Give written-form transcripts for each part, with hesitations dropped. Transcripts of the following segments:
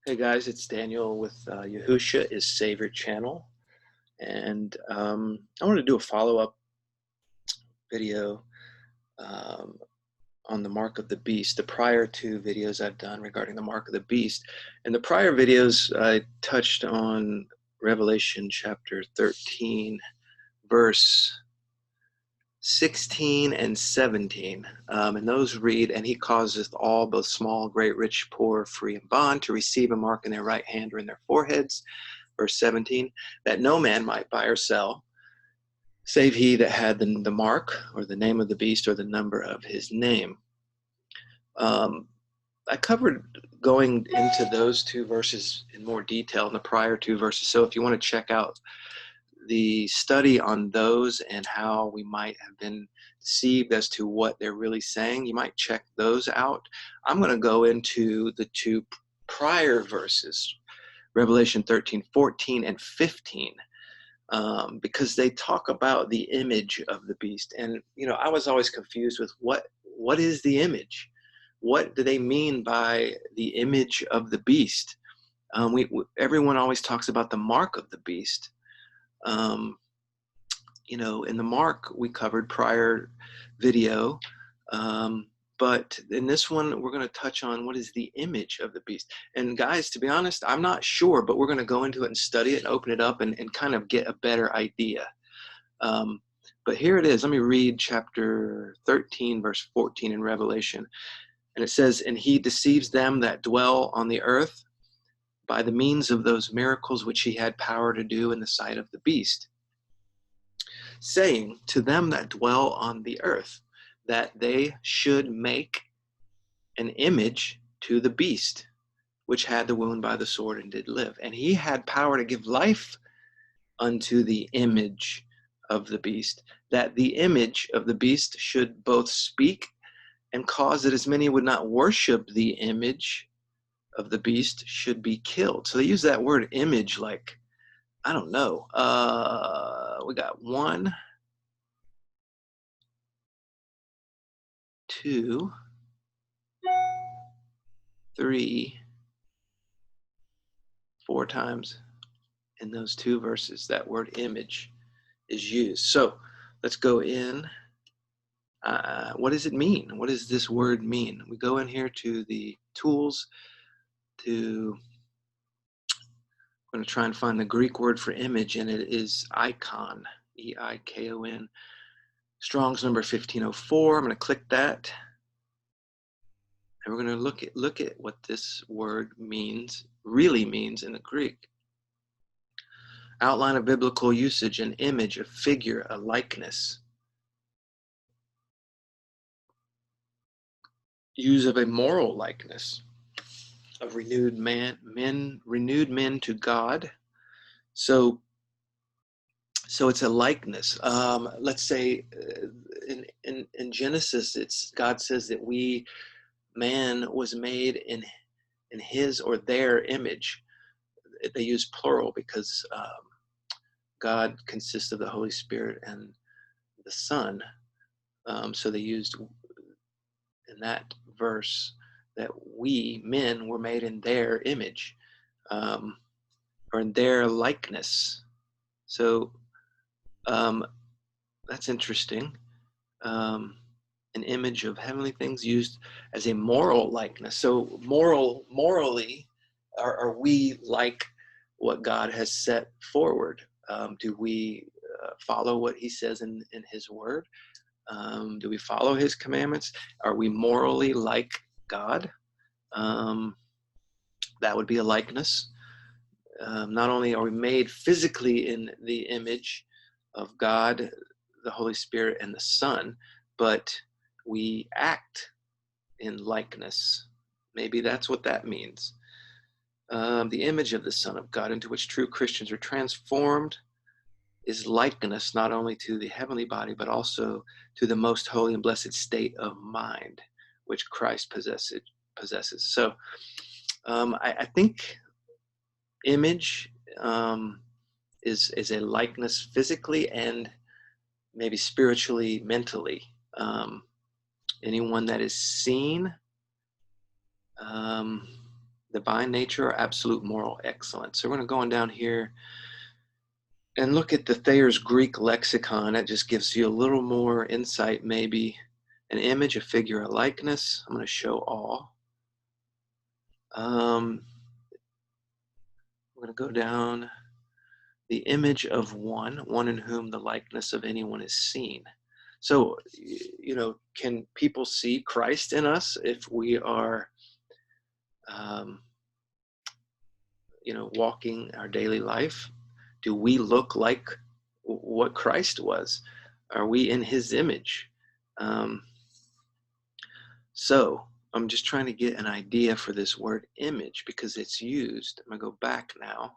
Hey guys, it's Daniel with Yahusha is Savior channel, and I want to do a follow-up video um, on the mark of the beast. The prior two videos I've done regarding the mark of the beast. In the prior videos, I touched on Revelation chapter 13, verse 16 and 17, and those read, "And he causeth all, both small, great, rich, poor, free, and bond, to receive a mark in their right hand or in their foreheads." Verse 17, "that no man might buy or sell, save he that had the mark, or the name of the beast, or the number of his name." Um, I covered going into those two verses in more detail in the prior two verses. So if you want to check out the study on those and how we might have been deceived as to what they're really saying, you might check those out. I'm going to go into the two prior verses, Revelation 13, 14, and 15, because they talk about the image of the beast. And, I was always confused with what is the image? What do they mean by the image of the beast? Everyone always talks about the mark of the beast. Um, in the mark we covered prior video, but in this one we're going to touch on what is the image of the beast. And guys, to be honest, I'm not sure, but we're going to go into it and study it and open it up and kind of get a better idea. But here it is. Let me read chapter 13 verse 14 in Revelation, and it says, "And he deceives them that dwell on the earth by the means of those miracles which he had power to do in the sight of the beast, saying to them that dwell on the earth, that they should make an image to the beast, which had the wound by the sword and did live. And he had power to give life unto the image of the beast, that the image of the beast should both speak and cause that as many would not worship the image of the beast should be killed." So they use that word image like, I don't know. We got 1, 2, 3, 4 times in those two verses that word image is used. So let's go in. What does it mean? What does this word mean? We go in here to the tools to, I'm going to try and find the Greek word for image, and it is icon, E-I-K-O-N. Strong's number 1504. I'm going to click that, and we're going to look at what this word really means in the Greek. Outline of biblical usage: an image, a figure, a likeness. Use of a moral likeness of renewed men to God. So it's a likeness. Let's say in Genesis, God says that man was made in his or their image. They use plural because God consists of the Holy Spirit and the Son. So they used in that verse that we men were made in their image, or in their likeness. So that's interesting. An image of heavenly things used as a moral likeness. So morally, are we like what God has set forward? Do we follow what he says in his word? Do we follow his commandments? Are we morally like God? That would be a likeness. Not only are we made physically in the image of God, the Holy Spirit, and the Son, but we act in likeness. Maybe that's what that means. The image of the Son of God, into which true Christians are transformed, is likeness not only to the heavenly body, but also to the most holy and blessed state of mind, which Christ possesses. So I think image is a likeness physically and maybe spiritually, mentally. Anyone that is seen divine nature, or absolute moral excellence. So we're going to go on down here and look at the Thayer's Greek lexicon. That just gives you a little more insight, maybe. An image, a figure, a likeness. I'm going to show all. We're going to go down. The image of one in whom the likeness of anyone is seen. So, you know, can people see Christ in us if we are, you know, walking our daily life? Do we look like what Christ was? Are we in his image? So I'm just trying to get an idea for this word image, because it's used. I'm going to go back now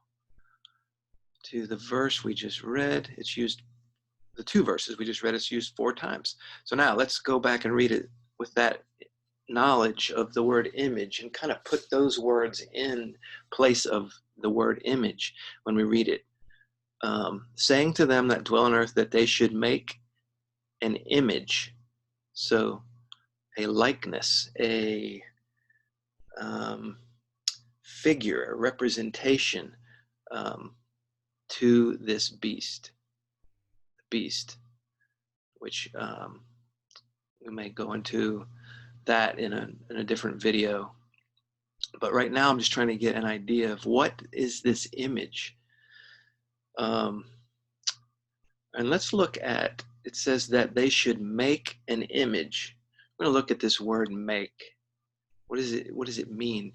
to the verse we just read. It's used, the two verses we just read, it's used 4 times. So now let's go back and read it with that knowledge of the word image and kind of put those words in place of the word image when we read it. Saying to them that dwell on earth that they should make an image. So a likeness, a figure, a representation to this beast. The beast, which we may go into that in a different video. But right now I'm just trying to get an idea of what is this image. And let's look at, it says that they should make an image. I'm going to look at this word make. What does it mean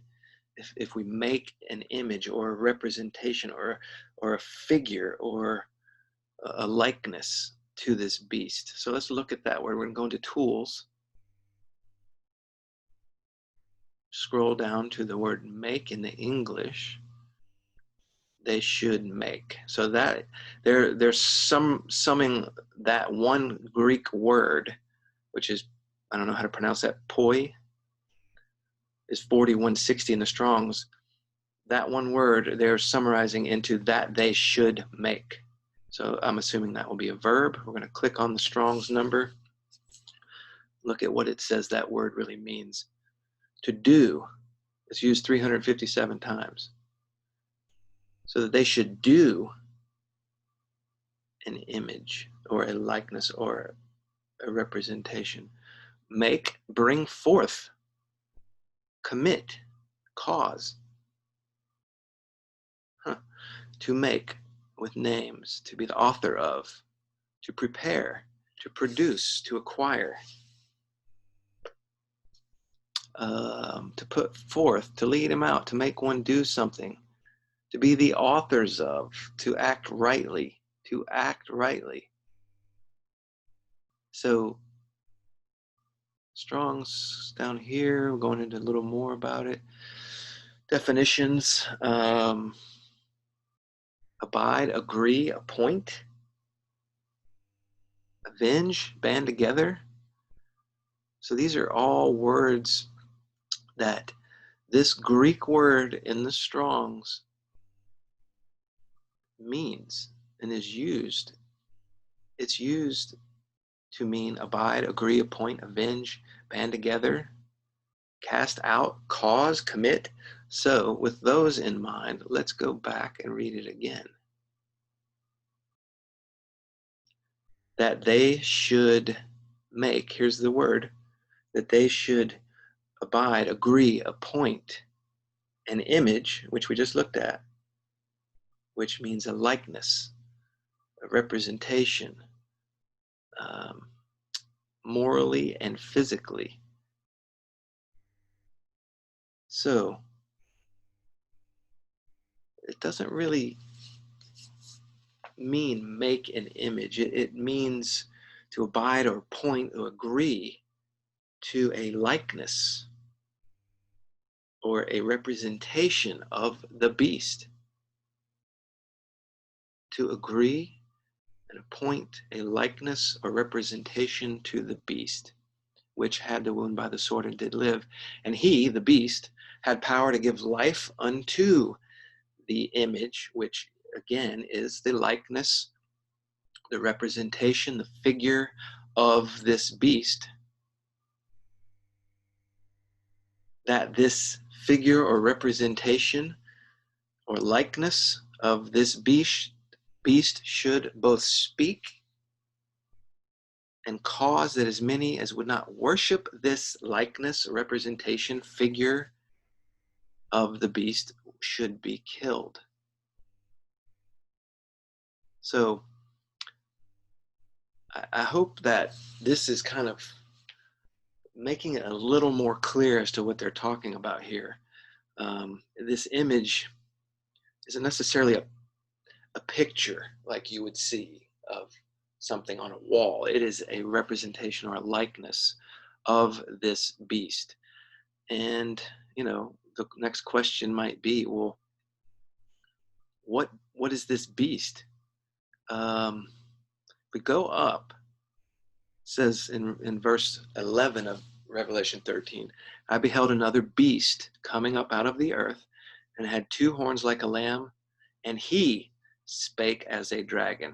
if we make an image or a representation or a figure or a likeness to this beast? So let's look at that word. We're going to go into tools. Scroll down to the word make in the English. They should make. So that there's summing that one Greek word, which is, I don't know how to pronounce that, poi, is 4160 in the Strongs. That one word they're summarizing into that they should make. So I'm assuming that will be a verb. We're going to click on the Strong's number. Look at what it says that word really means. To do. It's used 357 times. So that they should do an image or a likeness or a representation. Make, bring forth, commit, cause. To make, with names, to be the author of, to prepare, to produce, to acquire, to put forth, to lead him out, to make one do something, to be the authors of, to act rightly, to act rightly. So Strong's down here, we're going into a little more about it. Definitions, abide, agree, appoint, avenge, band together. So these are all words that this Greek word in the Strong's means and is used. It's used to mean abide, agree, appoint, avenge, band together, cast out, cause, commit. So with those in mind, let's go back and read it again. That they should make, here's the word, that they should abide, agree, appoint an image, which we just looked at, which means a likeness, a representation, morally and physically. So it doesn't really mean make an image. It means to abide or point or agree to a likeness or a representation of the beast. To agree and appoint a likeness or representation to the beast, which had the wound by the sword and did live. And he, the beast, had power to give life unto the image, which again is the likeness, the representation, the figure of this beast. That this figure or representation or likeness of this beast should both speak and cause that as many as would not worship this likeness, representation, figure of the beast should be killed. So I hope that this is kind of making it a little more clear as to what they're talking about here. This image isn't necessarily a picture like you would see of something on a wall. It is a representation or a likeness of this beast. And, you know, the next question might be, well, what is this beast? We go up, it says in verse 11 of Revelation 13, I beheld another beast coming up out of the earth, and had two horns like a lamb, and he spake as a dragon.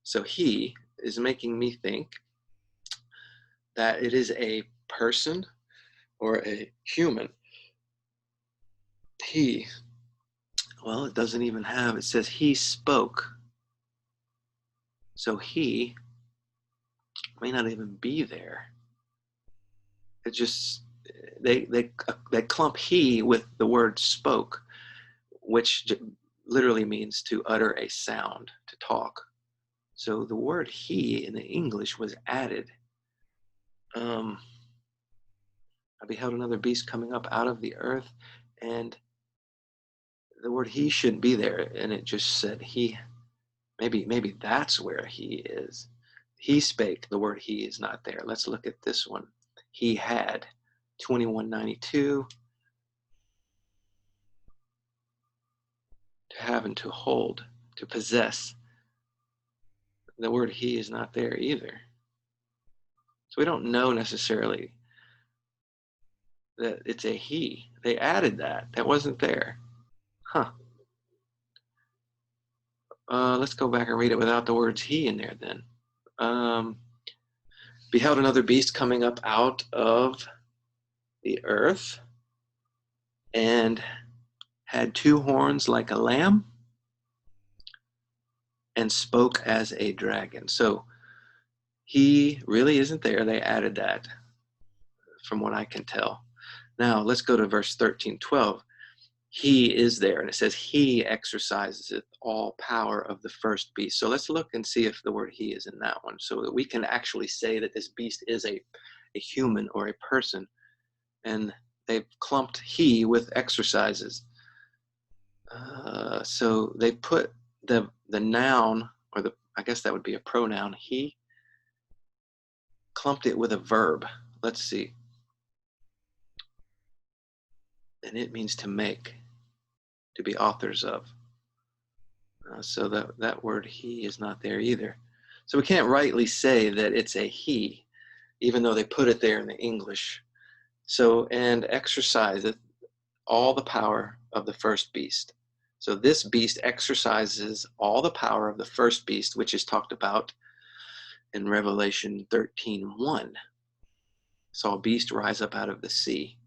So he is making me think that it is a person or a human. He, well, it doesn't even have, it says he spoke. So he may not even be there. It just, they clump he with the word spoke, which literally means to utter a sound, to talk. So the word he in the English was added. I beheld another beast coming up out of the earth, and the word he shouldn't be there, and it just said he. Maybe that's where he is. He spake, the word he is not there. Let's look at this one. He had, 2192, to have and to hold, to possess. The word he is not there either. So we don't know necessarily that it's a he. They added that. That wasn't there. Huh. Let's go back and read it without the words he in there then. Beheld another beast coming up out of the earth, and had two horns like a lamb, and spoke as a dragon. So he really isn't there. They added that from what I can tell. Now let's go to verse 13, 12. He is there, and it says he exercises all power of the first beast. So let's look and see if the word he is in that one, so that we can actually say that this beast is a human or a person. And they've clumped he with exercises. So they put the noun, or I guess that would be a pronoun, he, clumped it with a verb. Let's see. And it means to make, to be authors of. So that word he is not there either. So we can't rightly say that it's a he, even though they put it there in the English. So, and exerciseth all the power of the first beast. So this beast exercises all the power of the first beast, which is talked about in Revelation 13:1. Saw a beast rise up out of the sea,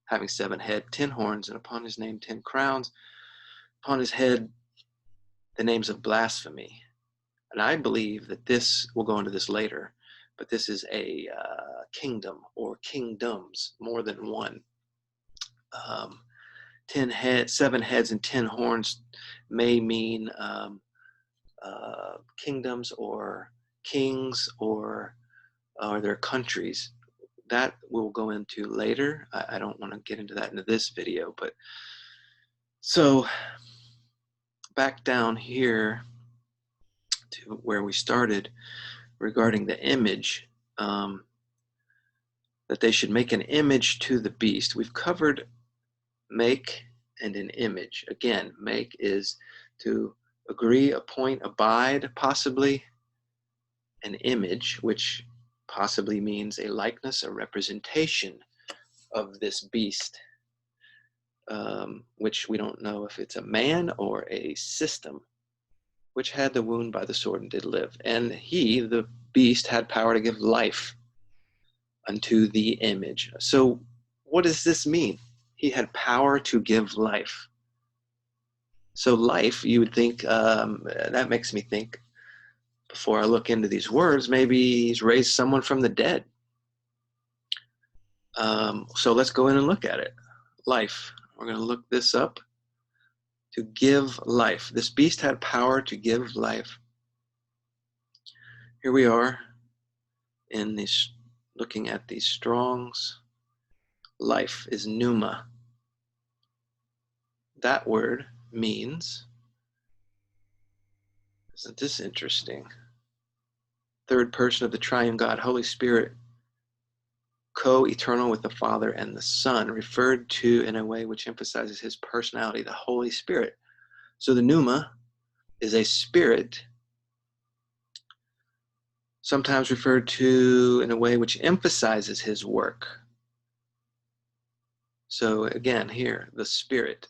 having 7 heads, 10 horns, and upon his name 10 crowns. Upon his head the names of blasphemy. And I believe that this, we'll go into this later, but this is a kingdom or kingdoms, more than one. 7 heads and 10 horns may mean kingdoms or kings or their countries. That we'll go into later. I don't want to get into that into this video, but so back down here to where we started regarding the image, that they should make an image to the beast. We've covered make and an image. Again, make is to agree, appoint, abide, possibly. An image, which possibly means a likeness, a representation of this beast, which we don't know if it's a man or a system, which had the wound by the sword and did live. And he, the beast, had power to give life unto the image. So what does this mean? He had power to give life. So life, you would think, that makes me think, before I look into these words, maybe he's raised someone from the dead. So let's go in and look at it. Life. We're going to look this up. To give life. This beast had power to give life. Here we are in these, looking at these Strongs. Life is pneuma. That word means, isn't this interesting? Third person of the triune God, Holy Spirit, co-eternal with the Father and the Son, referred to in a way which emphasizes his personality, the Holy Spirit. So the pneuma is a spirit, sometimes referred to in a way which emphasizes his work. So again, here, the spirit.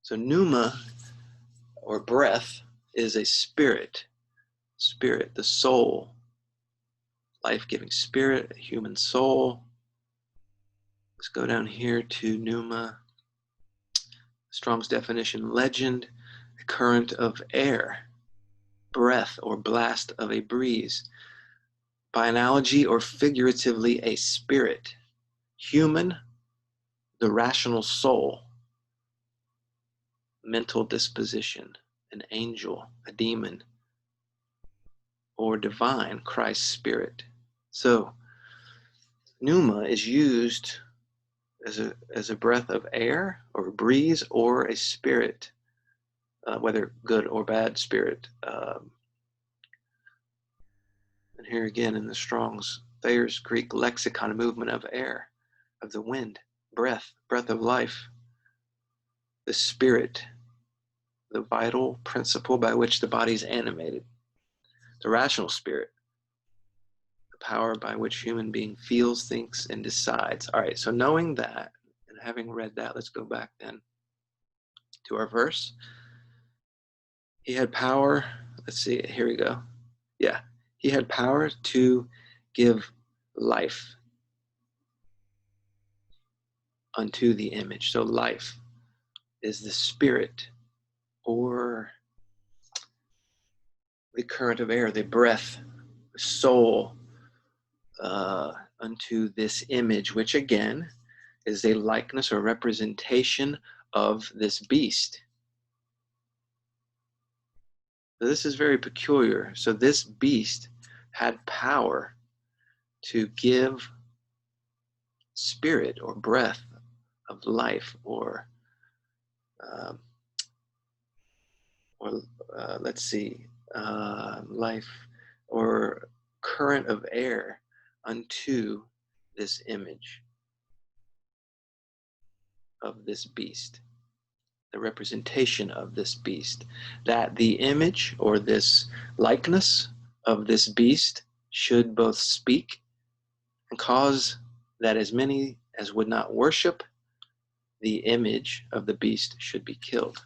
So pneuma, or breath, is a spirit. Spirit, the soul, life-giving spirit, a human soul. Let's go down here to pneuma. Strong's definition: legend, a current of air, breath or blast of a breeze. By analogy or figuratively, a spirit. Human, the rational soul. Mental disposition, an angel, a demon, or divine, Christ's spirit. So pneuma is used as a breath of air or a breeze or a spirit, whether good or bad spirit. And here again in the Strong's Thayer's Greek lexicon, movement of air, of the wind, breath of life, the spirit, the vital principle by which the body is animated, the rational spirit, the power by which human being feels, thinks, and decides. All right, so knowing that and having read that, let's go back then to our verse. He had power, let's see, here we go. Yeah, he had power to give life unto the image. So life is the spirit or the current of air, the breath, the soul, unto this image, which again is a likeness or representation of this beast. So this is very peculiar. So this beast had power to give spirit or breath of life, or let's see, life or current of air unto this image of this beast, the representation of this beast, that the image or this likeness of this beast should both speak and cause that as many as would not worship the image of the beast should be killed.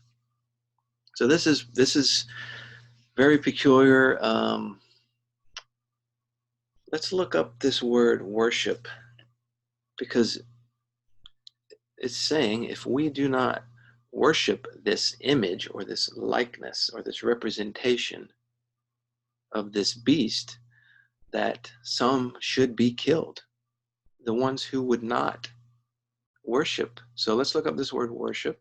So this is very peculiar. Let's look up this word worship, because it's saying if we do not worship this image or this likeness or this representation of this beast, that some should be killed, the ones who would not worship. So let's look up this word worship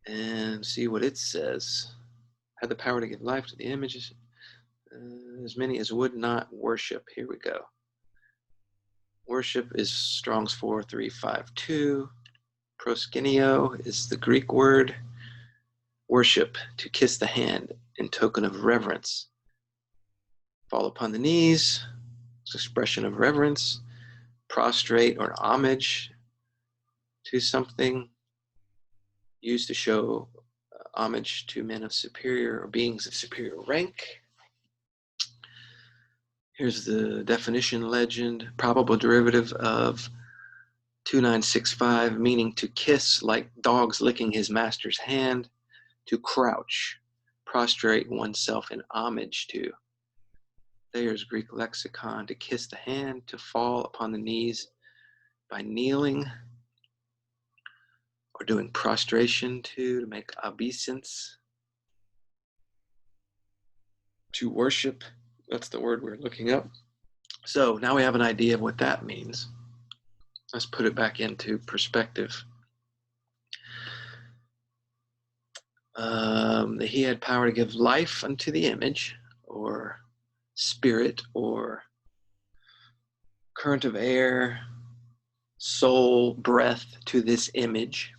and see what it says. Had the power to give life to the images, as many as would not worship. Here we go. Worship is Strong's 4352. Proskuneo is the Greek word. Worship, to kiss the hand in token of reverence. Fall upon the knees, it's expression of reverence. Prostrate or homage to something, used to show homage to men of superior or beings of superior rank. Here's the definition legend. Probable derivative of 2965, meaning to kiss like dogs licking his master's hand, to crouch, prostrate oneself in homage to. Thayer's Greek lexicon, to kiss the hand, to fall upon the knees by kneeling or doing prostration to make obeisance, to worship. That's the word we're looking up. So now we have an idea of what that means. Let's put it back into perspective. That he had power to give life unto the image, or spirit, or current of air, soul, breath to this image,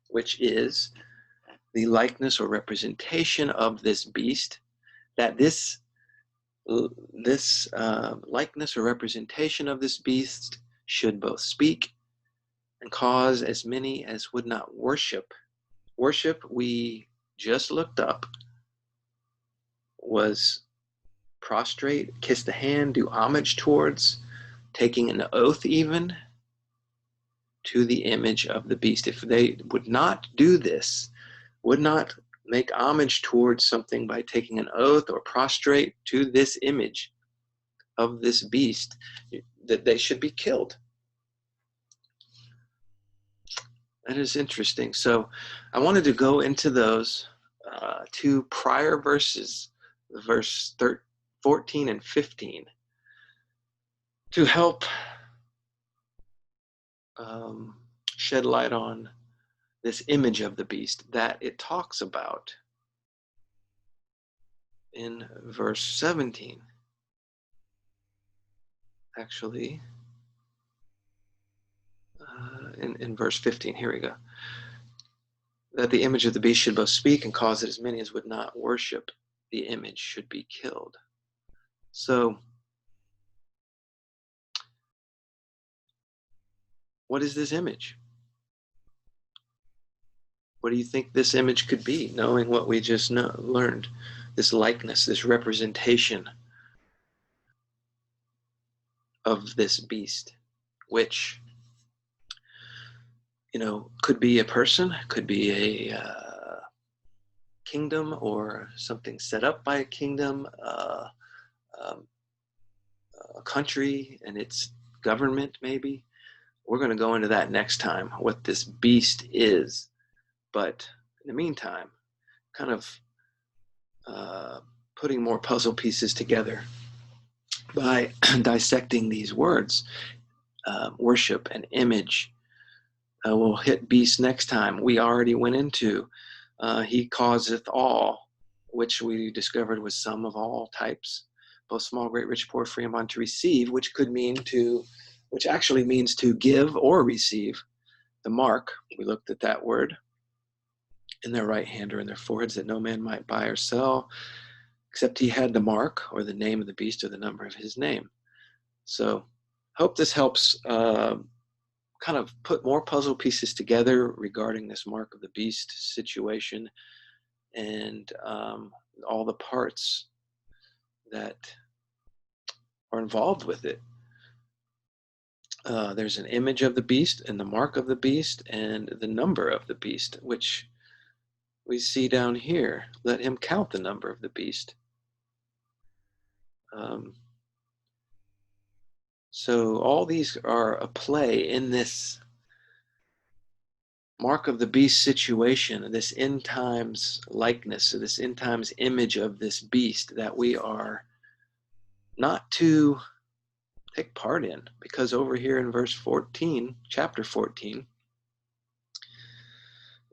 which is the likeness or representation of this beast, that this likeness or representation of this beast should both speak and cause as many as would not worship. Worship, we just looked up, was prostrate, kiss the hand, do homage towards, taking an oath even to the image of the beast. If they would not do this, would not make homage towards something by taking an oath or prostrate to this image of this beast, that they should be killed. That is interesting. So I wanted to go into those two prior verses, verse 14 and 15, to help shed light on this image of the beast that it talks about in verse 17. Actually, in verse 15, here we go. That the image of the beast should both speak and cause that as many as would not worship the image should be killed. So, what is this image? What do you think this image could be, knowing what we just learned? This likeness, this representation of this beast, which, could be a person, could be a kingdom, or something set up by a kingdom, a country and its government, maybe. We're going to go into that next time, what this beast is. But in the meantime, kind of putting more puzzle pieces together by dissecting these words, worship and image. We'll hit beast next time. We already went into he causeth all, which we discovered was some of all types, both small, great, rich, poor, free, and bond, to receive, which actually means to give or receive the mark. We looked at that word, in their right hand or in their foreheads, that no man might buy or sell except he had the mark or the name of the beast or the number of his name. So hope this helps kind of put more puzzle pieces together regarding this mark of the beast situation, and all the parts that are involved with it. There's an image of the beast and the mark of the beast and the number of the beast, which we see down here. Let him count the number of the beast. So all these are a play in this mark of the beast situation, this end times likeness, this end times image of this beast that we are not to take part in, because over here in verse 14, chapter 14,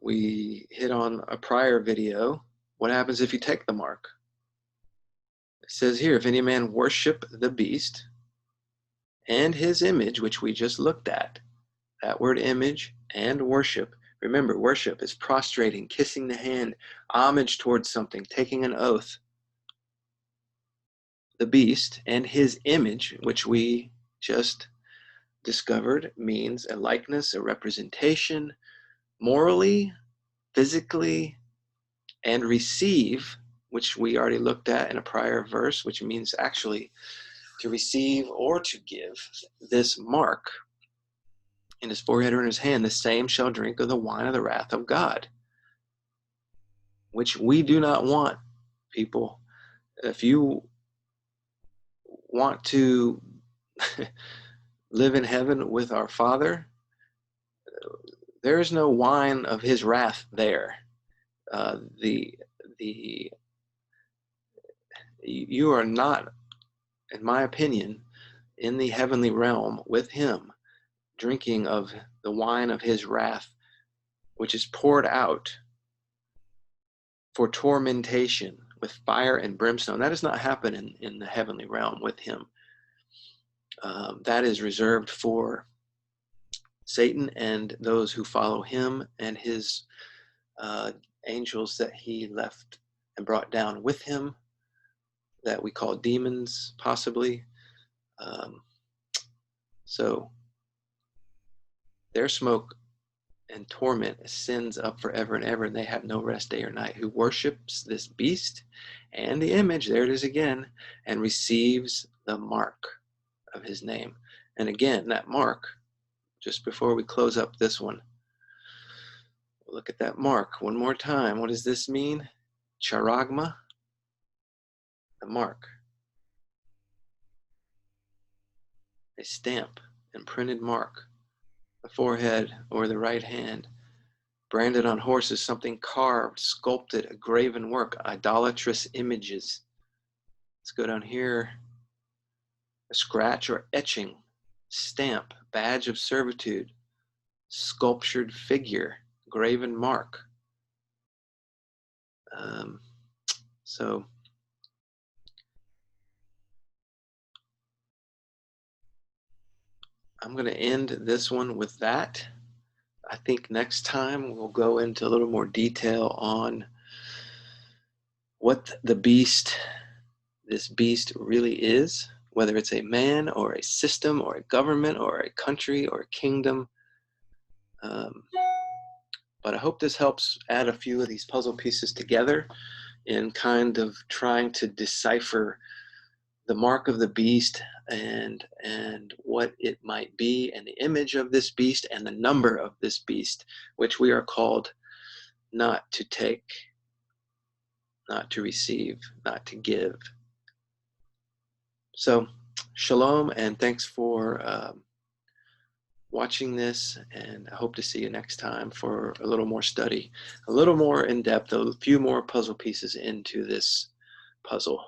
we hit on a prior video. What happens if you take the mark? It says here, if any man worship the beast and his image, which we just looked at, that word image and worship. Remember, worship is prostrating, kissing the hand, homage towards something, taking an oath. The beast and his image, which we just discovered, means a likeness, a representation, morally, physically, and receive, which we already looked at in a prior verse, which means actually to receive or to give this mark in his forehead or in his hand, the same shall drink of the wine of the wrath of God, which we do not want, people. If you want to live in heaven with our Father, there is no wine of his wrath there. Uh, the the you are not, in my opinion, in the heavenly realm with him, drinking of the wine of his wrath, which is poured out for tormentation with fire and brimstone. That does not happen in the heavenly realm with him. That is reserved for Satan and those who follow him and his angels that he left and brought down with him, that we call demons, possibly. So their smoke and torment ascends up forever and ever, and they have no rest day or night. Who worships this beast and the image, there it is again, and receives the mark of his name. And again, that mark, just before we close up this one, look at that mark one more time. What does this mean? Charagma, the mark. A stamp, imprinted mark, the forehead or the right hand, branded on horses, something carved, sculpted, a graven work, idolatrous images. Let's go down here. A scratch or etching, stamp, badge of servitude, sculptured figure, graven mark. So I'm going to end this one with that. I think next time we'll go into a little more detail on what the beast, this beast really is, whether it's a man or a system or a government or a country or a kingdom. But I hope this helps add a few of these puzzle pieces together in kind of trying to decipher the mark of the beast and what it might be, and the image of this beast and the number of this beast, which we are called not to take, not to receive, not to give. So shalom, and thanks for watching this, and I hope to see you next time for a little more study, a little more in depth, a few more puzzle pieces into this puzzle.